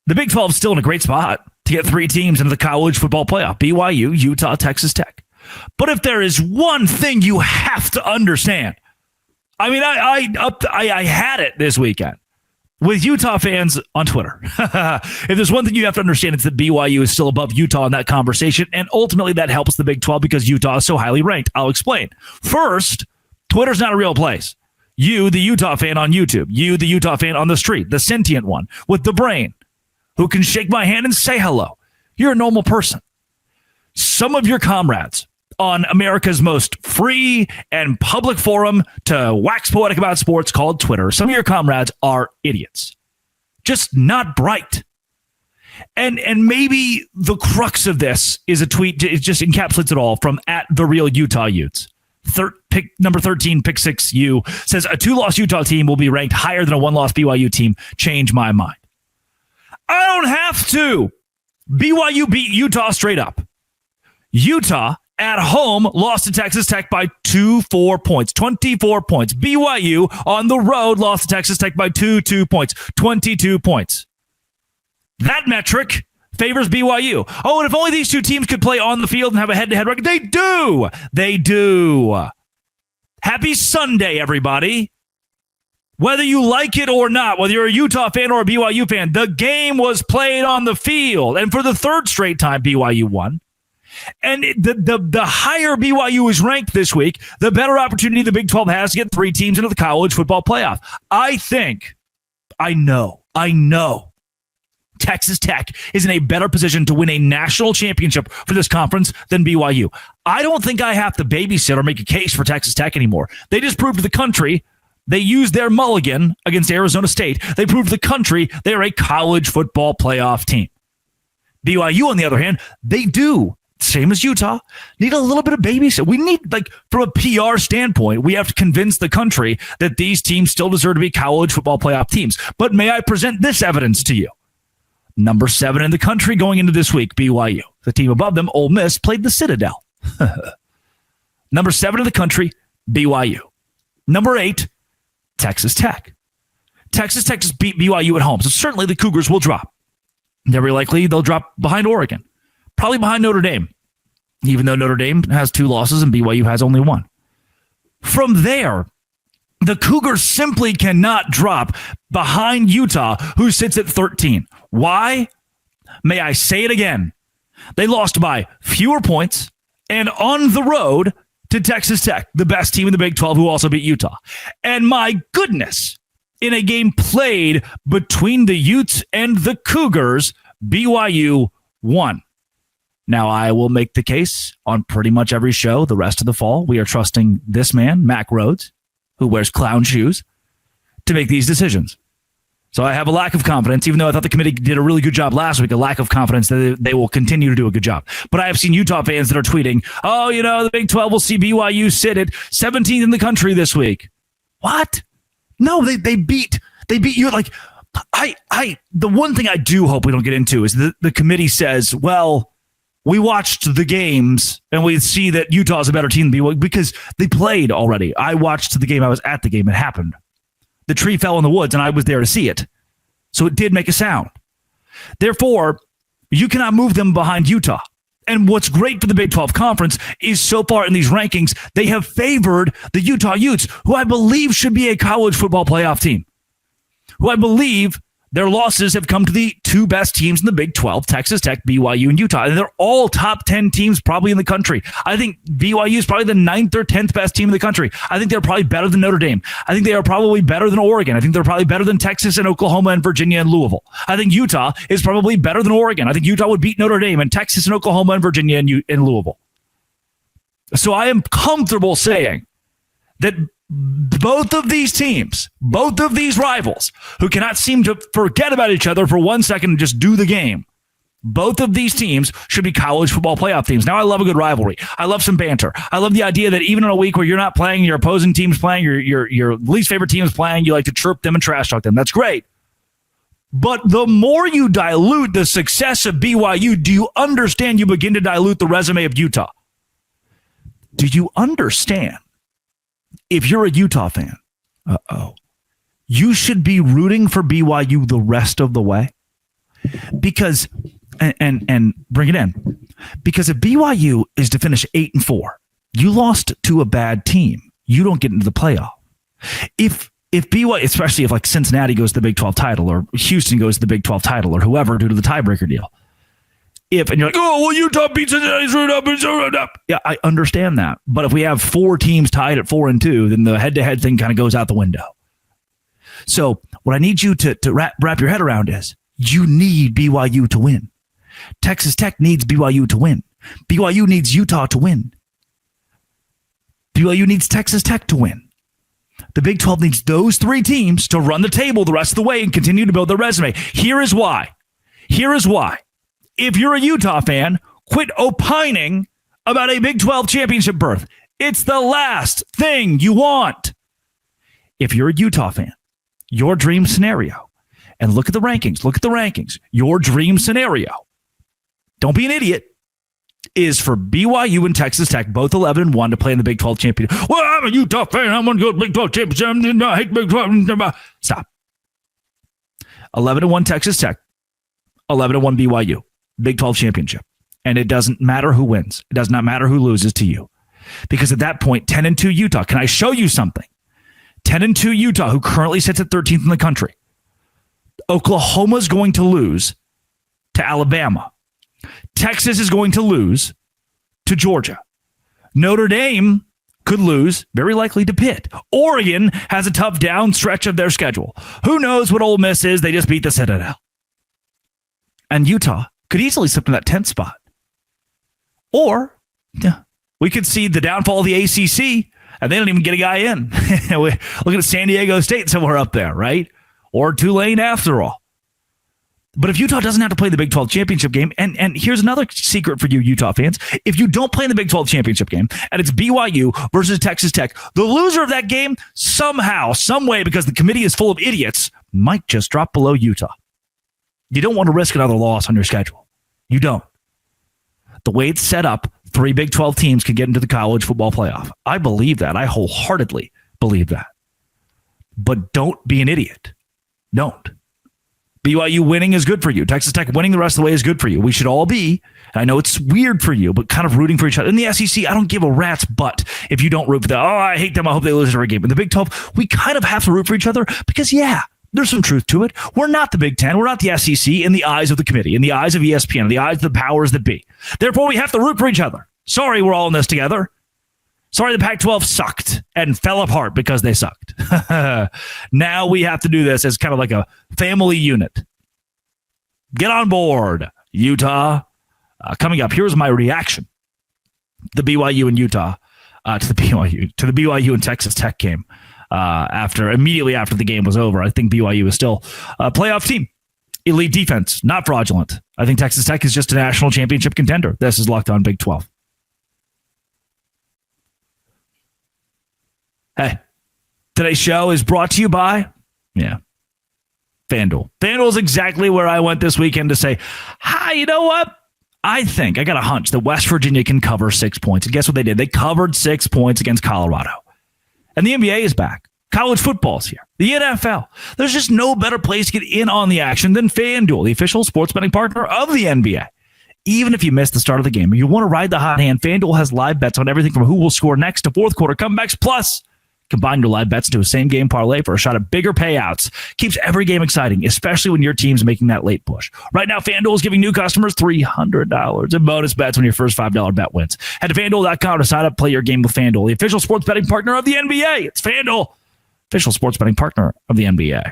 The Big 12 is still in a great spot to get 3 teams into the college football playoff: BYU, Utah, Texas Tech. But if there is one thing you have to understand, I mean, I had it this weekend with Utah fans on Twitter. If there's one thing you have to understand, it's that BYU is still above Utah in that conversation, and ultimately that helps the Big 12 because Utah is so highly ranked. I'll explain. First, Twitter's not a real place. You, the Utah fan on YouTube, you, the Utah fan on the street, the sentient one with the brain who can shake my hand and say hello. You're a normal person. Some of your comrades on America's most free and public forum to wax poetic about sports called Twitter, some of your comrades are idiots. Just not bright. And maybe the crux of this is a tweet, it just encapsulates it all, from @TheRealUtahUtes. Number 13, Pick 6U, says a 2-loss Utah team will be ranked higher than a 1-loss BYU team. Change my mind. I don't have to. BYU beat Utah straight up. Utah at home lost to Texas Tech by 24 points, 24 points. BYU on the road lost to Texas Tech by 2 points, 22 points. That metric favors BYU. Oh, and if only these two teams could play on the field and have a head-to-head record. They do. They do. Happy Sunday, everybody. Whether you like it or not, whether you're a Utah fan or a BYU fan, the game was played on the field. And for the third straight time, BYU won. And the higher BYU is ranked this week, the better opportunity the Big 12 has to get 3 teams into the college football playoff. I know Texas Tech is in a better position to win a national championship for this conference than BYU. I don't think I have to babysit or make a case for Texas Tech anymore. They just proved to the country they used their mulligan against Arizona State. They proved to the country they are a college football playoff team. BYU, on the other hand, they do, same as Utah, need a little bit of babysit. We need, from a PR standpoint, we have to convince the country that these teams still deserve to be college football playoff teams. But may I present this evidence to you? Number 7 in the country going into this week, BYU. The team above them, Ole Miss, played the Citadel. Number 7 in the country, BYU. Number 8, Texas Tech. Texas Tech just beat BYU at home, so certainly the Cougars will drop. Very likely they'll drop behind Oregon. Probably behind Notre Dame, even though Notre Dame has 2 losses and BYU has only 1. From there, the Cougars simply cannot drop behind Utah, who sits at 13. Why? May I say it again? They lost by fewer points and on the road to Texas Tech, the best team in the Big 12, who also beat Utah. And my goodness, in a game played between the Utes and the Cougars, BYU won. Now, I will make the case on pretty much every show the rest of the fall. We are trusting this man, Mac Rhodes, who wears clown shoes, to make these decisions. So I have a lack of confidence, even though I thought the committee did a really good job last week, a lack of confidence that they will continue to do a good job. But I have seen Utah fans that are tweeting, oh, the Big 12 will see BYU sit at 17th in the country this week. What? No, they beat you. The one thing I do hope we don't get into is the committee says, well, we watched the games and we see that Utah is a better team than BYU because they played already. I watched the game. I was at the game. It happened. The tree fell in the woods and I was there to see it. So it did make a sound. Therefore, you cannot move them behind Utah. And what's great for the Big 12 Conference is so far in these rankings, they have favored the Utah Utes, who I believe should be a college football playoff team, who I believe their losses have come to the 2 best teams in the Big 12, Texas Tech, BYU, and Utah. And they're all top 10 teams probably in the country. I think BYU is probably the 9th or 10th best team in the country. I think they're probably better than Notre Dame. I think they are probably better than Oregon. I think they're probably better than Texas and Oklahoma and Virginia and Louisville. I think Utah is probably better than Oregon. I think Utah would beat Notre Dame and Texas and Oklahoma and Virginia and Louisville. So I am comfortable saying that both of these teams, both of these rivals, who cannot seem to forget about each other for 1 second and just do the game, both of these teams should be college football playoff teams. Now, I love a good rivalry. I love some banter. I love the idea that even in a week where you're not playing, your opposing team's playing, your least favorite team is playing, you like to chirp them and trash talk them. That's great. But the more you dilute the success of BYU, do you understand you begin to dilute the resume of Utah? Do you understand? If you're a Utah fan, you should be rooting for BYU the rest of the way. because and bring it in, because if BYU is to finish 8-4, you lost to a bad team, you don't get into the playoff. If BYU, especially if like Cincinnati goes to the Big 12 title or Houston goes to the Big 12 title or whoever due to the tiebreaker deal, and you're like, oh, well, Utah beats Cincinnati. Yeah, I understand that. But if we have 4 teams tied at 4-2, then the head-to-head thing kind of goes out the window. So what I need you to wrap your head around is you need BYU to win. Texas Tech needs BYU to win. BYU needs Utah to win. BYU needs Texas Tech to win. The Big 12 needs those 3 teams to run the table the rest of the way and continue to build their resume. Here is why. If you're a Utah fan, quit opining about a Big 12 championship berth. It's the last thing you want. If you're a Utah fan, your dream scenario, and look at the rankings, your dream scenario, don't be an idiot, is for BYU and Texas Tech, both 11-1, to play in the Big 12 championship. Well, I'm a Utah fan. I want to go to the Big 12 championship. I hate Big 12. Stop. 11-1 Texas Tech, 11-1 BYU, Big 12 championship. And it doesn't matter who wins. It does not matter who loses to you. Because at that point, 10-2 Utah. Can I show you something? 10-2 Utah, who currently sits at 13th in the country. Oklahoma's going to lose to Alabama. Texas is going to lose to Georgia. Notre Dame could lose, very likely, to Pitt. Oregon has a tough down stretch of their schedule. Who knows what Ole Miss is? They just beat the Citadel. And Utah could easily slip to that 10th spot. Or we could see the downfall of the ACC, and they don't even get a guy in. Look at San Diego State somewhere up there, right? Or Tulane after all. But if Utah doesn't have to play the Big 12 championship game, and here's another secret for you Utah fans, if you don't play in the Big 12 championship game, and it's BYU versus Texas Tech, the loser of that game somehow, some way, because the committee is full of idiots, might just drop below Utah. You don't want to risk another loss on your schedule. You don't. The way it's set up, 3 Big 12 teams can get into the college football playoff. I believe that. I wholeheartedly believe that. But don't be an idiot. Don't. BYU winning is good for you. Texas Tech winning the rest of the way is good for you. We should all be, and I know it's weird for you, but kind of rooting for each other. In the SEC, I don't give a rat's butt if you don't root for them. Oh, I hate them. I hope they lose every game. In the Big 12, we kind of have to root for each other because, yeah, there's some truth to it. We're not the Big 10. We're not the SEC in the eyes of the committee, in the eyes of ESPN, in the eyes of the powers that be. Therefore, we have to root for each other. Sorry, we're all in this together. Sorry, the Pac-12 sucked and fell apart because they sucked. Now we have to do this as kind of like a family unit. Get on board, Utah. Coming up, here's my reaction. The BYU and Utah to the BYU and Texas Tech game. Immediately after the game was over, I think BYU is still a playoff team. Elite defense, not fraudulent. I think Texas Tech is just a national championship contender. This is Locked On Big 12. Hey, today's show is brought to you by, FanDuel. FanDuel is exactly where I went this weekend to say, hi, you know what? I got a hunch that West Virginia can cover 6 points. And guess what they did? They covered 6 points against Colorado. And the NBA is back. College football's here. The NFL. There's just no better place to get in on the action than FanDuel, the official sports betting partner of the NBA. Even if you missed the start of the game or you want to ride the hot hand, FanDuel has live bets on everything from who will score next to fourth quarter comebacks. Plus, combine your live bets to a same-game parlay for a shot at bigger payouts. Keeps every game exciting, especially when your team's making that late push. Right now, FanDuel is giving new customers $300 in bonus bets when your first $5 bet wins. Head to FanDuel.com to sign up, play your game with FanDuel, the official sports betting partner of the NBA. It's FanDuel, official sports betting partner of the NBA.